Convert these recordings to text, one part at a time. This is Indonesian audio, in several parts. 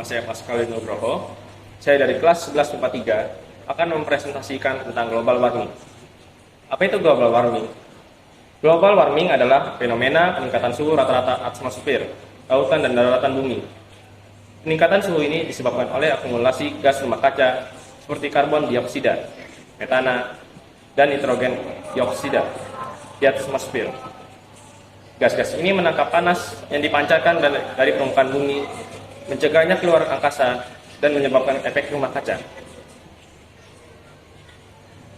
Nama saya Pascal Nugroho. Saya dari kelas 11 IPA 3 akan mempresentasikan tentang global warming. Apa itu global warming? Global warming adalah fenomena peningkatan suhu rata-rata atmosfer, lautan, dan daratan bumi. Peningkatan suhu ini disebabkan oleh akumulasi gas rumah kaca seperti karbon dioksida, metana, dan nitrogen dioksida di atmosfer. Gas-gas ini menangkap panas yang dipancarkan dari permukaan bumi, mencegahnya keluar angkasa, dan menyebabkan efek rumah kaca.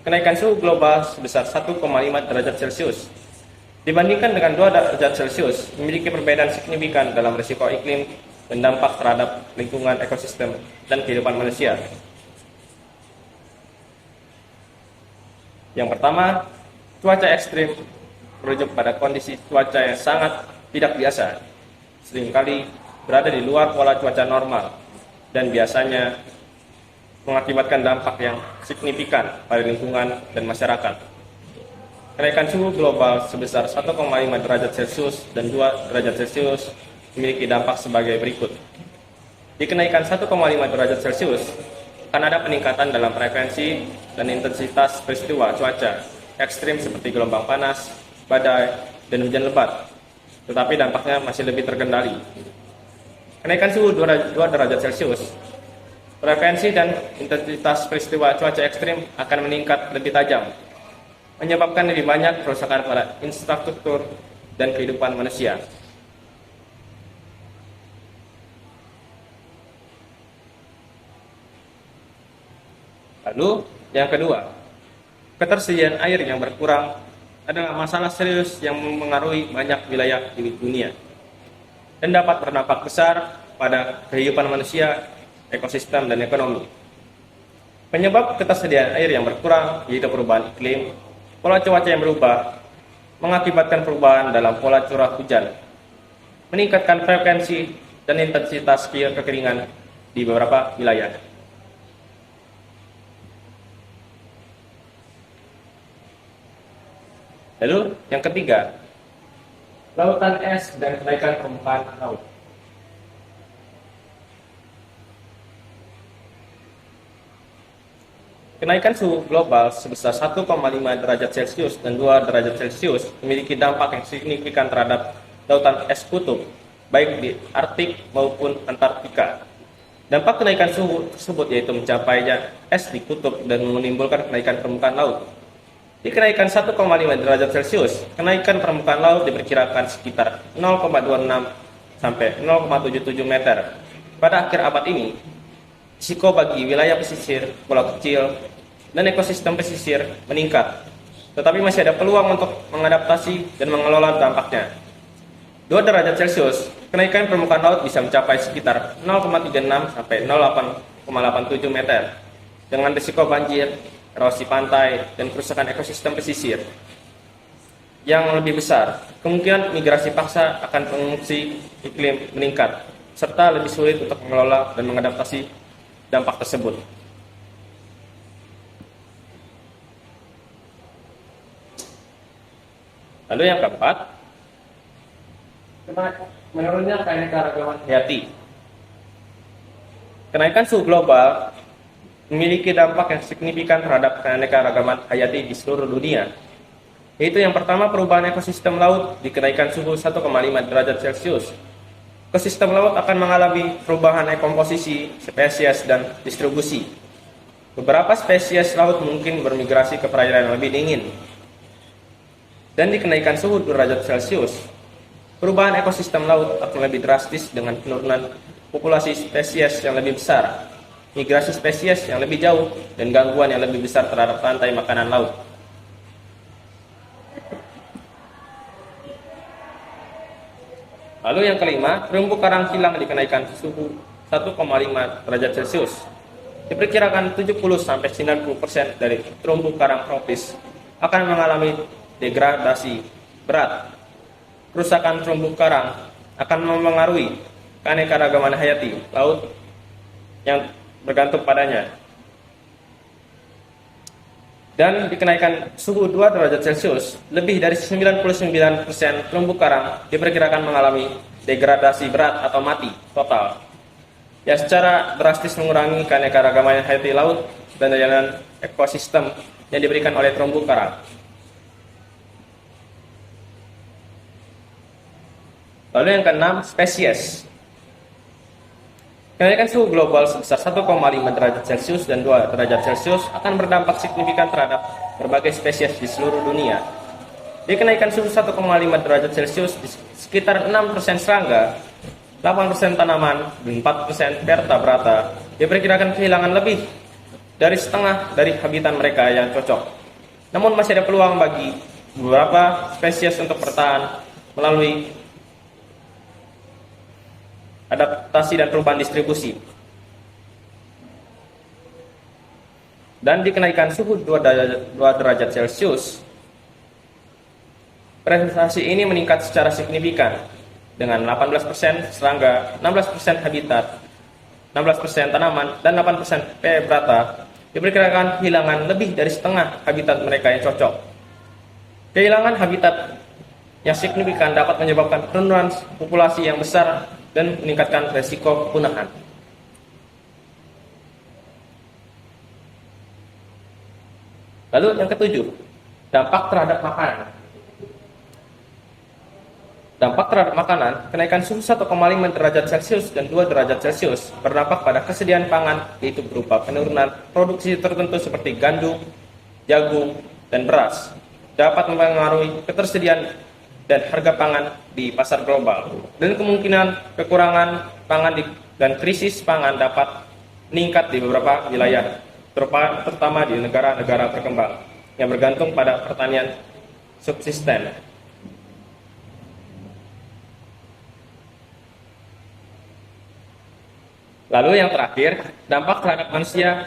Kenaikan suhu global sebesar 1,5 derajat Celcius dibandingkan dengan 2 derajat Celcius memiliki perbedaan signifikan dalam risiko iklim dan dampak terhadap lingkungan ekosistem dan kehidupan manusia. Yang pertama, cuaca ekstrim merujuk pada kondisi cuaca yang sangat tidak biasa, seringkali berada di luar pola cuaca normal, dan biasanya mengakibatkan dampak yang signifikan pada lingkungan dan masyarakat. Kenaikan suhu global sebesar 1,5 derajat Celcius dan 2 derajat Celcius memiliki dampak sebagai berikut. Di kenaikan 1,5 derajat Celcius akan ada peningkatan dalam frekuensi dan intensitas peristiwa cuaca ekstrim seperti gelombang panas, badai, dan hujan lebat, tetapi dampaknya masih lebih terkendali. Kenaikan suhu 2 derajat Celcius, frekuensi dan intensitas peristiwa cuaca ekstrim akan meningkat lebih tajam, menyebabkan lebih banyak kerusakan pada infrastruktur dan kehidupan manusia. Lalu, yang kedua, ketersediaan air yang berkurang adalah masalah serius yang mempengaruhi banyak wilayah di dunia dan dapat berdampak besar pada kehidupan manusia, ekosistem, dan ekonomi. Penyebab ketersediaan air yang berkurang yaitu perubahan iklim, pola cuaca yang berubah, mengakibatkan perubahan dalam pola curah hujan, meningkatkan frekuensi dan intensitas kekeringan di beberapa wilayah. Lalu yang ketiga, lautan es dan kenaikan permukaan laut. Kenaikan suhu global sebesar 1,5 derajat Celcius dan 2 derajat Celcius memiliki dampak yang signifikan terhadap lautan es kutub, baik di Arktik maupun Antartika. Dampak kenaikan suhu tersebut yaitu mencapainya es di kutub dan menimbulkan kenaikan permukaan laut. Di kenaikan 1,5 derajat Celcius, kenaikan permukaan laut diperkirakan sekitar 0,26 sampai 0,77 meter. Pada akhir abad ini, risiko bagi wilayah pesisir, pulau kecil, dan ekosistem pesisir meningkat. Tetapi masih ada peluang untuk mengadaptasi dan mengelola dampaknya. 2 derajat Celcius, kenaikan permukaan laut bisa mencapai sekitar 0,36 sampai 0,87 meter. Dengan risiko banjir, erosi pantai, dan kerusakan ekosistem pesisir yang lebih besar. Kemungkinan migrasi paksa akan pengungsi iklim meningkat, serta lebih sulit untuk mengelola dan mengadaptasi dampak tersebut. Lalu yang keempat, menurunnya keanekaragaman hayati. Kenaikan suhu global memiliki dampak yang signifikan terhadap keanekaragaman hayati di seluruh dunia. Yaitu yang pertama, perubahan ekosistem laut di kenaikan suhu 1,5 derajat Celcius. Ekosistem laut akan mengalami perubahan komposisi, spesies, dan distribusi. Beberapa spesies laut mungkin bermigrasi ke perairan yang lebih dingin. Dan di kenaikan suhu 2 derajat Celcius, perubahan ekosistem laut akan lebih drastis dengan penurunan populasi spesies yang lebih besar, migrasi spesies yang lebih jauh, dan gangguan yang lebih besar terhadap rantai makanan laut. Lalu yang kelima, terumbu karang hilang di kenaikan suhu 1,5 derajat Celcius. Diperkirakan 70-90% dari terumbu karang tropis akan mengalami degradasi berat. Kerusakan terumbu karang akan mempengaruhi keanekaragaman hayati laut yang bergantung padanya. Dan di kenaikan suhu 2 derajat Celcius, lebih dari 99% terumbu karang diperkirakan mengalami degradasi berat atau mati total. yang secara drastis mengurangi keanekaragaman hayati laut dan jalan ekosistem yang diberikan oleh terumbu karang. Lalu yang keenam, spesies. Kenaikan suhu global sebesar 1,5 derajat Celcius dan 2 derajat Celcius akan berdampak signifikan terhadap berbagai spesies di seluruh dunia. Di kenaikan suhu 1,5 derajat Celcius, di sekitar 6% serangga, 8% tanaman, dan 4% vertebrata diperkirakan kehilangan lebih dari setengah dari habitat mereka yang cocok. Namun masih ada peluang bagi beberapa spesies untuk bertahan melalui adaptasi dan perubahan distribusi. Dan di kenaikan suhu 2 derajat Celcius, presentasi ini meningkat secara signifikan dengan 18% serangga, 16% habitat, 16% tanaman, dan 8% vertebrata diperkirakan kehilangan lebih dari setengah habitat mereka yang cocok. Kehilangan habitat yang signifikan dapat menyebabkan penurunan populasi yang besar dan meningkatkan resiko kepunahan. Lalu yang ketujuh, dampak terhadap makanan. Dampak terhadap makanan, kenaikan suhu 1,5 derajat Celcius dan 2 derajat Celcius berdampak pada kesediaan pangan, yaitu berupa penurunan produksi tertentu seperti gandum, jagung, dan beras, dapat mempengaruhi ketersediaan dan harga pangan di pasar global, dan kemungkinan kekurangan pangan dan krisis pangan dapat meningkat di beberapa wilayah, terutama di negara-negara berkembang yang bergantung pada pertanian subsisten. Lalu yang terakhir, dampak terhadap manusia.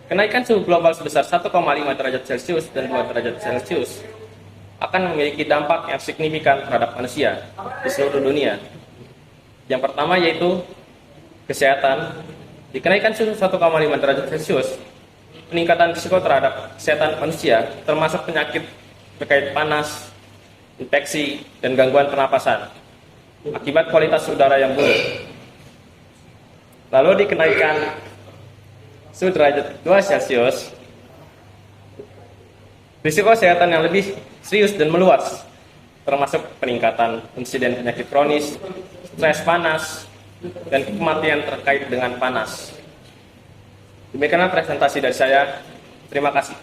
Kenaikan suhu global sebesar 1,5 derajat Celcius dan 2 derajat Celcius akan memiliki dampak yang signifikan terhadap manusia di seluruh dunia. Yang pertama yaitu kesehatan. Di kenaikan suhu 1,5 derajat Celcius, peningkatan risiko terhadap kesehatan manusia, termasuk penyakit terkait panas, infeksi, dan gangguan pernapasan akibat kualitas udara yang buruk. Lalu di kenaikan suhu derajat 2 Celcius, risiko kesehatan yang lebih serius dan meluas, termasuk peningkatan insiden penyakit kronis, stres panas, dan kematian terkait dengan panas. Demikianlah presentasi dari saya. Terima kasih.